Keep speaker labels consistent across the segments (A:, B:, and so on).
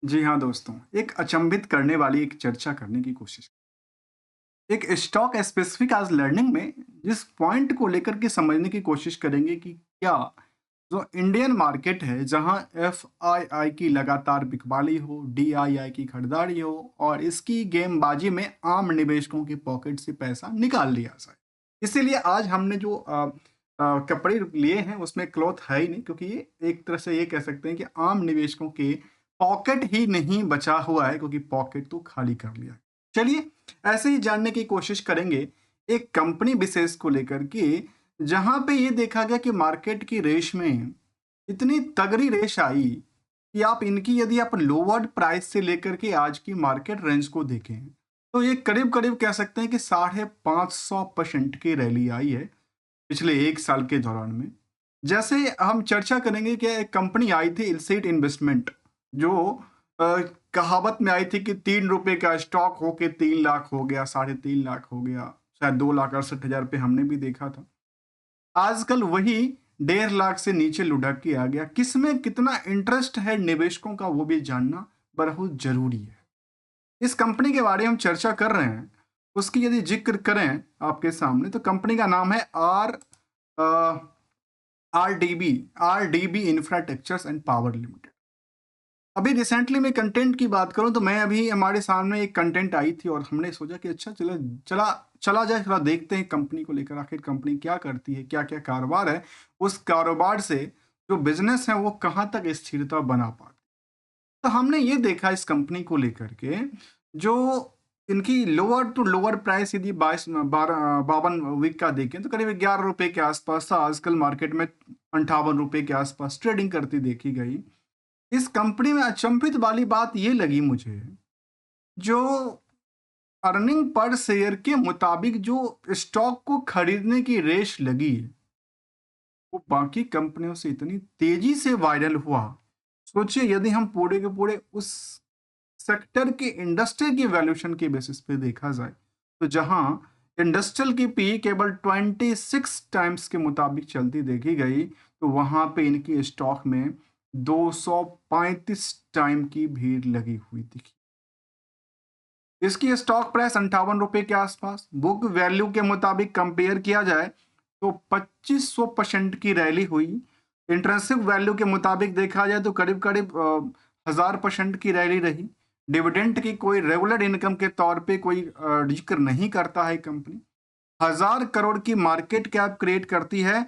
A: जी हाँ दोस्तों, एक अचंभित करने वाली एक चर्चा करने की कोशिश। एक स्टॉक स्पेसिफिक आज लर्निंग में जिस पॉइंट को लेकर के समझने की कोशिश करेंगे कि क्या जो इंडियन मार्केट है, जहां एफआईआई की लगातार बिकवाली हो, डीआईआई की खरीदारी हो और इसकी गेमबाजी में आम निवेशकों की पॉकेट से पैसा निकाल लिया जाए। इसीलिए आज हमने जो कपड़े लिए हैं उसमें क्लॉथ है ही नहीं, क्योंकि ये एक तरह से ये कह सकते हैं कि आम निवेशकों के पॉकेट ही नहीं बचा हुआ है, क्योंकि पॉकेट तो खाली कर लिया है। चलिए ऐसे ही जानने की कोशिश करेंगे एक कंपनी विशेष को लेकर के, जहां पे ये देखा गया कि मार्केट की रेस में इतनी तगड़ी रेस आई कि आप इनकी यदि आप लोअर प्राइस से लेकर के आज की मार्केट रेंज को देखें तो ये करीब करीब कह सकते हैं कि 550% की रैली आई है पिछले एक साल के दौरान में। जैसे हम चर्चा करेंगे कि एक कंपनी आई थी इलसेट इन्वेस्टमेंट, जो अ, कहावत में आई थी कि 3 रुपए का स्टॉक होके 3 लाख हो गया, 3.5 लाख हो गया, शायद 2,68,000 पे हमने भी देखा था। आजकल वही 1.5 लाख से नीचे लुढ़क के आ गया। किसमें कितना इंटरेस्ट है निवेशकों का, वो भी जानना बहुत जरूरी है। इस कंपनी के बारे में हम चर्चा कर रहे हैं, उसकी यदि जिक्र करें आपके सामने तो कंपनी का नाम है R D B infrastructures and power limited. अभी रिसेंटली मैं कंटेंट की बात करूं तो मैं अभी हमारे सामने एक कंटेंट आई थी और हमने सोचा कि अच्छा चला चला चला जाए, थोड़ा देखते हैं कंपनी को लेकर आखिर कंपनी क्या करती है, क्या क्या कारोबार है, उस कारोबार से जो बिजनेस है वो कहाँ तक स्थिरता बना पाती। तो हमने ये देखा इस कंपनी को लेकर के, जो इनकी लोअर टू लोअर प्राइस यदि 52 का देखें तो करीब 11 रुपए के आसपास था। आजकल मार्केट में 58 रुपए के आसपास ट्रेडिंग करती देखी गई। इस कंपनी में अचंभित वाली बात ये लगी मुझे, जो अर्निंग पर शेयर के मुताबिक जो स्टॉक को खरीदने की रेस लगी, वो बाकी कंपनियों से इतनी तेजी से वायरल हुआ। सोचिए यदि हम पूरे के पूरे उस सेक्टर की इंडस्ट्री की वैल्यूएशन के बेसिस पे देखा जाए, तो जहां इंडस्ट्रियल की पी केवल 26 टाइम्स के मुताबिक चलती देखी गई, तो वहां पे इनकी स्टॉक में 235 टाइम की भीड़ लगी हुई दिखी। इसकी स्टॉक प्राइस 58 रुपए के आसपास, बुक वैल्यू के मुताबिक कंपेयर किया जाए तो 2500% की रैली हुई। इंट्रिंसिक वैल्यू के मुताबिक देखा जाए तो करीब करीब 1000% की रैली रही। डिविडेंड की कोई रेगुलर इनकम के तौर पे कोई जिक्र नहीं करता है कंपनी। 1000 करोड़ की मार्केट कैप क्रिएट करती है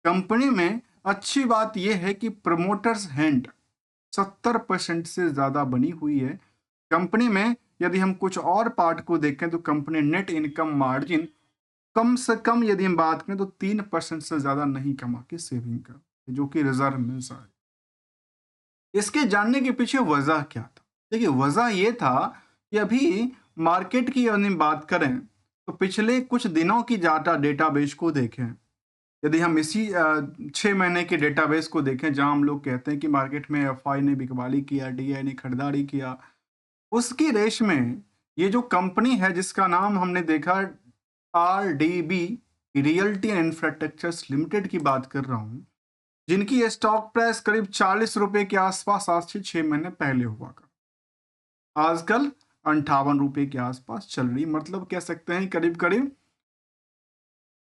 A: कंपनी में। अच्छी बात यह है कि प्रमोटर्स हैंड 70% से ज्यादा बनी हुई है कंपनी में। यदि हम कुछ और पार्ट को देखें तो कंपनी नेट इनकम मार्जिन कम से कम यदि हम बात करें तो 3% से ज्यादा नहीं कमा के सेविंग कर, जो कि रिजर्व में है। इसके जानने के पीछे वजह क्या था? देखिए वजह ये था कि अभी मार्केट की यदि हम बात करें तो पिछले कुछ दिनों की डाटा डेटाबेस को देखें, यदि हम इसी 6 महीने के डेटाबेस को देखें जहां हम लोग कहते हैं कि मार्केट में एफआई ने बिकवाली किया, डीआई ने खरीदारी किया, उसकी रेस में ये जो कंपनी है जिसका नाम हमने देखा R D B realty and infrastructures limited की बात कर रहा हूँ, जिनकी स्टॉक प्राइस करीब 40 रुपए के आसपास आज से 6 महीने पहले हुआ का, आजकल 58 रुपए के आसपास चल रही। मतलब कह सकते हैं करीब करीब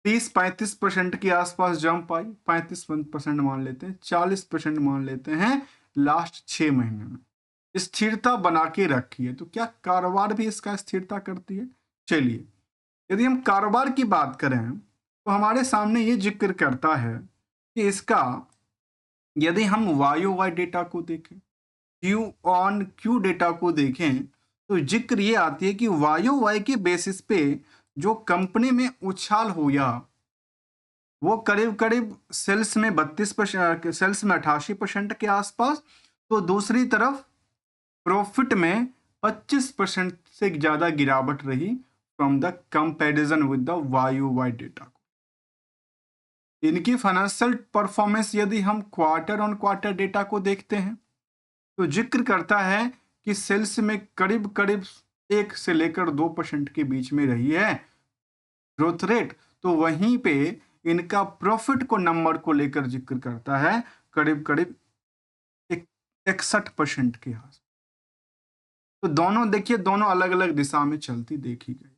A: 30-35% के आसपास जंप आई। 35% मान लेते हैं, 40% मान लेते हैं लास्ट 6 महीने में स्थिरता बना के रखी है। तो क्या कारोबार भी इसका स्थिरता करती है? चलिए यदि हम कारोबार की बात करें तो हमारे सामने ये जिक्र करता है कि इसका यदि हम वाई वाई डेटा को देखें, क्यू ऑन क्यू डेटा को देखें, तो जिक्र ये आती है कि वाई वाई के बेसिस पे जो कंपनी में उछाल हुआ वो करीब करीब सेल्स में 32%, सेल्स में 88% के आसपास, तो दूसरी तरफ प्रॉफिट में 25% से ज्यादा गिरावट रही from the comparison with the Y data. इनकी फाइनेंशियल परफॉर्मेंस यदि हम क्वार्टर ऑन क्वार्टर डेटा को देखते हैं तो जिक्र करता है कि सेल्स में करीब करीब 1 से लेकर 2% के बीच में रही है ग्रोथ रेट। तो वहीं पे इनका प्रॉफिट को नंबर को लेकर जिक्र करता है करीब करीब 61% के आसपास। तो दोनों देखिए, दोनों अलग अलग दिशा में चलती देखी गई।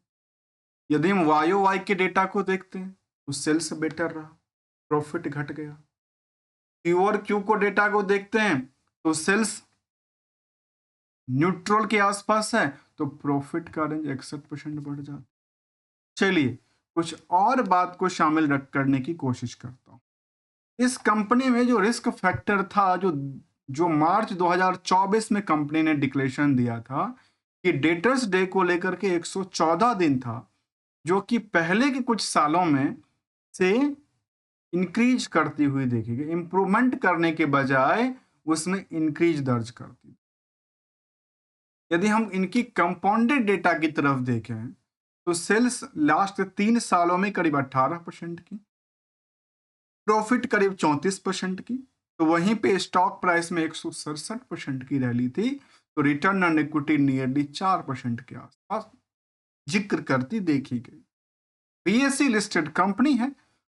A: यदि हम वाई वाई के डेटा को देखते हैं तो सेल्स बेटर रहा, प्रॉफिट घट गया। क्यू और क्यू को डेटा को देखते हैं तो सेल्स न्यूट्रल के आसपास है, तो प्रॉफिट का रेंज 61% बढ़ जाता। चलिए कुछ और बात को शामिल रख करने की कोशिश करता हूं। इस कंपनी में जो रिस्क फैक्टर था, जो जो मार्च 2024 में कंपनी ने डिक्लेरेशन दिया था कि डेटर्स डे को लेकर के 114 दिन था, जो कि पहले के कुछ सालों में से इंक्रीज करती हुई देखी गई। इंप्रूवमेंट करने के बजाय उसमें इंक्रीज दर्ज करती। यदि हम इनकी कंपाउंडेड डेटा की तरफ देखें तो सेल्स लास्ट 3 सालों में करीब 18% की, प्रॉफिट करीब 34% की, तो वहीं पे स्टॉक प्राइस में 167% की रैली थी, तो रिटर्न ऑन इक्विटी नियरली 4% के आसपास जिक्र करती देखी गई। बीएसई लिस्टेड कंपनी है।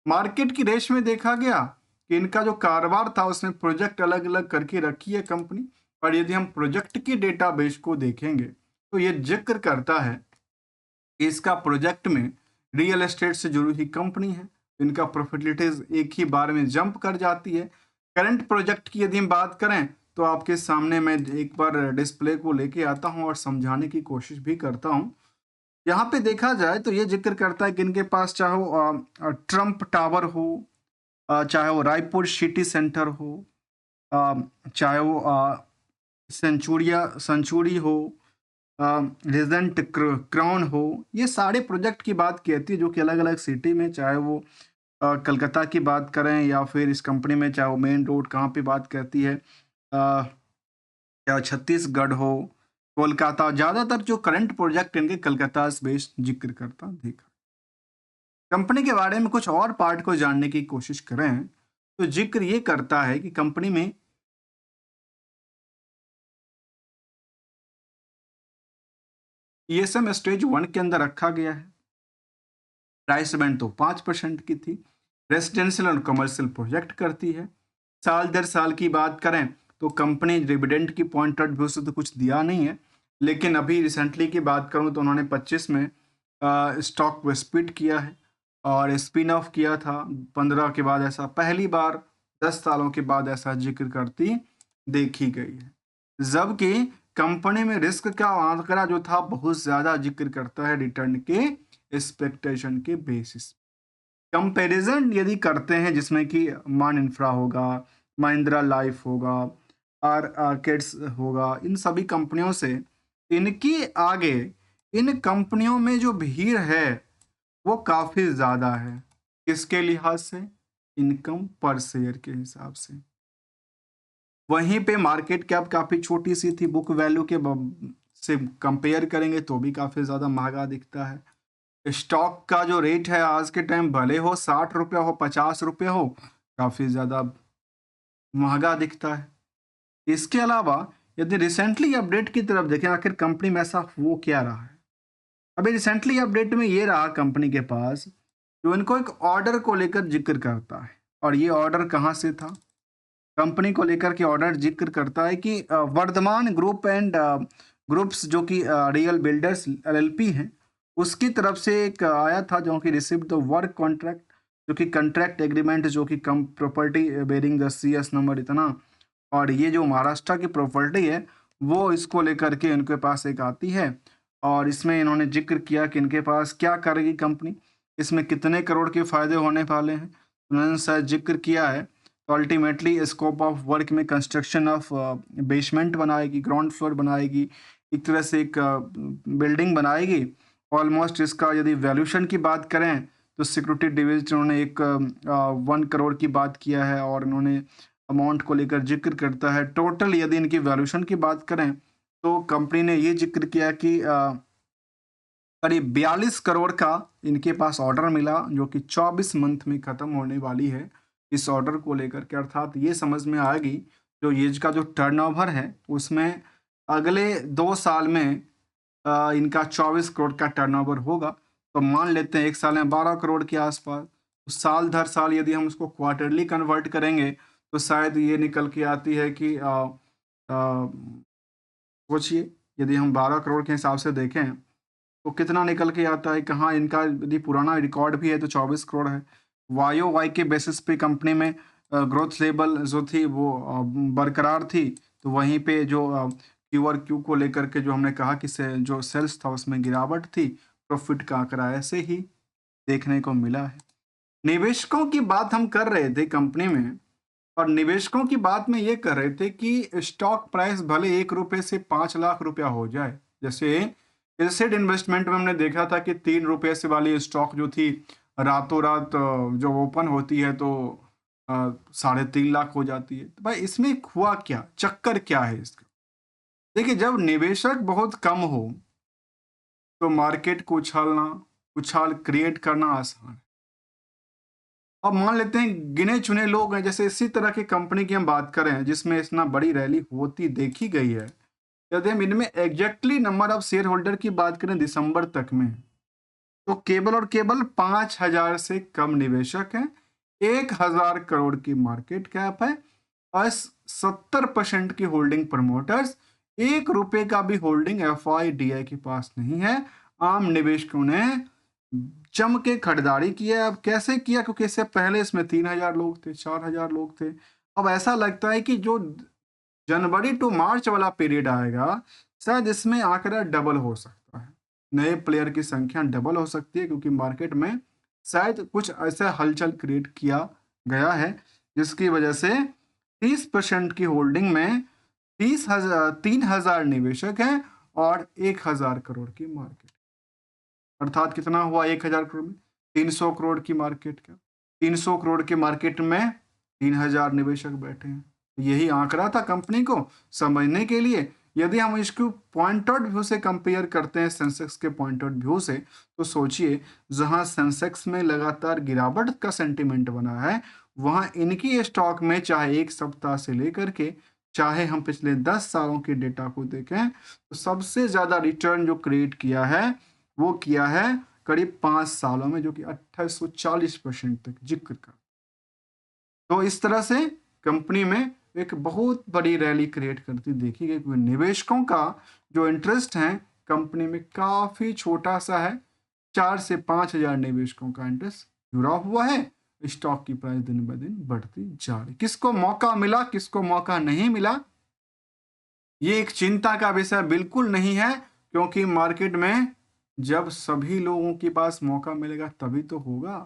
A: मार्केट की रेस में देखा गया कि इनका जो कारोबार था उसमें प्रोजेक्ट अलग अलग करके रखी है कंपनी, और यदि हम प्रोजेक्ट की डेटाबेस को देखेंगे तो ये जिक्र करता है कि इसका प्रोजेक्ट में रियल एस्टेट से जुड़ी हुई कंपनी है। इनका प्रॉफिटेबिलिटी एक ही बार में जंप कर जाती है। करंट प्रोजेक्ट की यदि हम बात करें तो आपके सामने मैं एक बार डिस्प्ले को लेके आता हूं और समझाने की कोशिश भी करता हूं। यहाँ पे देखा जाए तो ये जिक्र करता है कि इनके पास चाहे वो ट्रम्प टावर हो, चाहे वो रायपुर सिटी सेंटर हो, चाहे वो सेंचुरी हो, रेजेंट क्राउन हो, ये सारे प्रोजेक्ट की बात कहती है जो कि अलग अलग सिटी में, चाहे वो कलकत्ता की बात करें या फिर इस कंपनी में चाहे वो मेन रोड कहाँ पे बात करती है, चाहे छत्तीसगढ़ हो, कोलकाता, ज़्यादातर जो करंट प्रोजेक्ट इनके कलकत्ता से बेस्ड जिक्र करता देखा। कंपनी के बारे में कुछ और पार्ट को जानने की कोशिश करें तो जिक्र ये करता है कि कंपनी में ईएसएम स्टेज 1 के अंदर रखा गया है। प्राइस बैंड तो 5% की थी। रेसिडेंशियल और कमर्शियल प्रोजेक्ट करती है। साल दर साल की बात करें तो कंपनी डिविडेंड की पॉइंट ऑफ व्यू से तो कुछ दिया नहीं है, लेकिन अभी रिसेंटली की बात करूं तो उन्होंने 25 में स्टॉक को स्प्लिट किया है और स्पिन ऑफ किया था 15 के बाद। ऐसा पहली बार 10 सालों के बाद ऐसा जिक्र करती देखी गई है। जबकि कंपनी में रिस्क का आंकड़ा जो था बहुत ज्यादा जिक्र करता है रिटर्न के एक्सपेक्टेशन के बेसिस। कंपैरिजन यदि करते हैं जिसमें कि मान इंफ्रा होगा, महिंद्रा लाइफ होगा, आर आर्केड्स होगा, इन सभी कंपनियों से इनकी आगे इन कंपनियों में जो भीड़ है वो काफी ज्यादा है। किसके लिहाज से? इनकम पर शेयर के हिसाब से। वहीं पे मार्केट कैप काफी छोटी सी थी, बुक वैल्यू के से कंपेयर करेंगे तो भी काफी ज्यादा महंगा दिखता है। स्टॉक का जो रेट है आज के टाइम भले हो 60 रुपया हो 50 रुपये हो, काफी ज्यादा महंगा दिखता है। इसके अलावा यदि रिसेंटली अपडेट की तरफ देखें आखिर कंपनी में ऐसा हो क्या रहा है। अभी रिसेंटली अपडेट में ये रहा कंपनी के पास जो इनको एक ऑर्डर को लेकर जिक्र करता है, और ये ऑर्डर कहाँ से था? कंपनी को लेकर के ऑर्डर जिक्र करता है कि वर्धमान ग्रुप एंड ग्रुप्स जो कि रियल बिल्डर्स एलएलपी हैं, उसकी तरफ से एक आया था जो कि रिसिव्ड द वर्क कॉन्ट्रैक्ट, जो कि कॉन्ट्रैक्ट एग्रीमेंट, जो कि cum property bearing the CS number इतना, और ये जो महाराष्ट्र की प्रॉपर्टी है वो इसको लेकर के इनके पास एक आती है, और इसमें इन्होंने जिक्र किया कि इनके पास क्या करेगी कंपनी, इसमें कितने करोड़ के फायदे होने वाले हैं। उन्होंने शायद जिक्र किया है तो अल्टीमेटली स्कोप ऑफ वर्क में कंस्ट्रक्शन ऑफ बेसमेंट बनाएगी, ग्राउंड फ्लोर बनाएगी, एक तरह से एक बिल्डिंग बनाएगी। ऑलमोस्ट इसका यदि वैल्यूशन की बात करें तो सिक्योरिटी डिविजन उन्होंने एक 1 करोड़ की बात किया है, और इन्होंने अमाउंट को लेकर जिक्र करता है। टोटल यदि इनकी वैल्यूशन की बात करें तो कंपनी ने ये जिक्र किया कि करीब 42 करोड़ का इनके पास ऑर्डर मिला, जो कि 24 मंथ में ख़त्म होने वाली है। इस ऑर्डर को लेकर के अर्थात ये समझ में आएगी जो ये का जो टर्नओवर है उसमें अगले 2 साल में इनका 24 करोड़ का टर्नओवर होगा। तो मान लेते हैं 1 साल में 12 करोड़ के आसपास। तो साल दर साल यदि हम उसको क्वार्टरली कन्वर्ट करेंगे तो शायद ये निकल के आती है कि सोचिए यदि हम 12 करोड़ के हिसाब से देखें तो कितना निकल के आता है, कहाँ इनका यदि पुराना रिकॉर्ड भी है तो 24 करोड़ है। वाई के बेसिस पे कंपनी में ग्रोथ लेवल जो थी वो बरकरार थी। तो वहीं पे जो क्यू और क्यू को लेकर के जो हमने कहा कि जो सेल्स था उसमें गिरावट थी, प्रॉफिट का आंकड़ा ऐसे ही देखने को मिला है। निवेशकों की बात हम कर रहे थे कंपनी में, और निवेशकों की बात में ये कर रहे थे कि स्टॉक प्राइस भले 1 रुपए से 5 लाख रुपया हो जाए। जैसे एसिड इन्वेस्टमेंट में हमने देखा था कि 3 रुपए से वाली स्टॉक जो थी रातों रात जो ओपन होती है तो 3.5 लाख हो जाती है। तो भाई इसमें हुआ क्या, चक्कर क्या है इसका? देखिए, जब निवेशक बहुत कम हो तो मार्केट को उछाल क्रिएट करना आसान है। अब मान लेते हैं गिने चुने लोग हैं, जैसे इसी तरह की कंपनी की हम बात करें जिसमें इतना बड़ी रैली होती देखी गई है। यदि हम इनमें exactly number of share holder की बात करें दिसंबर तक में, तो केवल और केवल 5,000 से कम निवेशक हैं, 1,000 करोड़ की मार्केट कैप है, और 70% की होल्डिंग प्रमोटर्स, 1 रुपए का भी होल्डिंग एफआईडीआई के पास नहीं है। आम निवेशकों ने जम के खरीदारी किया। अब कैसे किया, क्योंकि इससे पहले इसमें 3,000 लोग थे, 4,000 लोग थे। अब ऐसा लगता है कि जो जनवरी टू मार्च वाला पीरियड आएगा, शायद इसमें आंकड़ा डबल हो सकता है। नए प्लेयर की संख्या डबल हो सकती है, क्योंकि मार्केट में शायद कुछ ऐसा हलचल क्रिएट किया गया है जिसकी वजह से 30% की होल्डिंग में 3,000 निवेशक हैं और 1,000 करोड़ की मार्केट। अर्थात कितना हुआ 1,000 करोड़ में? 300 करोड़ की मार्केट का। 300 करोड़ की मार्केट में 3,000 निवेशक बैठे हैं। यही आंकड़ा था कंपनी को समझने के लिए। यदि हम इसको पॉइंट आउट व्यू से कंपेयर करते हैं सेंसेक्स के पॉइंट आउट व्यू से, तो सोचिए, जहां सेंसेक्स में लगातार गिरावट का सेंटीमेंट बना है, वहां इनकी स्टॉक में चाहे एक सप्ताह से लेकर के चाहे हम पिछले 10 सालों के डेटा को देखें, तो सबसे ज्यादा रिटर्न जो क्रिएट किया है वो किया है करीब 5 सालों में, जो कि 2840% तक जिक्र का। तो इस तरह से कंपनी में एक बहुत बड़ी रैली क्रिएट करती देखी गई, क्योंकि निवेशकों का जो इंटरेस्ट है कंपनी में काफी छोटा सा है। 4 से 5,000 निवेशकों का इंटरेस्ट जुड़ा हुआ है। स्टॉक की प्राइस दिन ब दिन बढ़ती जा रही। किसको मौका मिला, किसको मौका नहीं मिला, ये एक चिंता का विषय बिल्कुल नहीं है, क्योंकि मार्केट में जब सभी लोगों के पास मौका मिलेगा तभी तो होगा।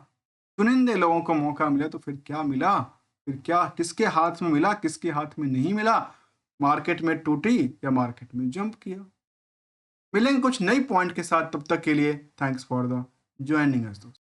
A: चुनिंदे लोगों को मौका मिला तो फिर क्या मिला, फिर क्या किसके हाथ में मिला, किसके हाथ में नहीं मिला, मार्केट में टूटी या मार्केट में जंप किया। मिलेंगे कुछ नई पॉइंट के साथ, तब तक के लिए thanks for the joining us दोस्तों।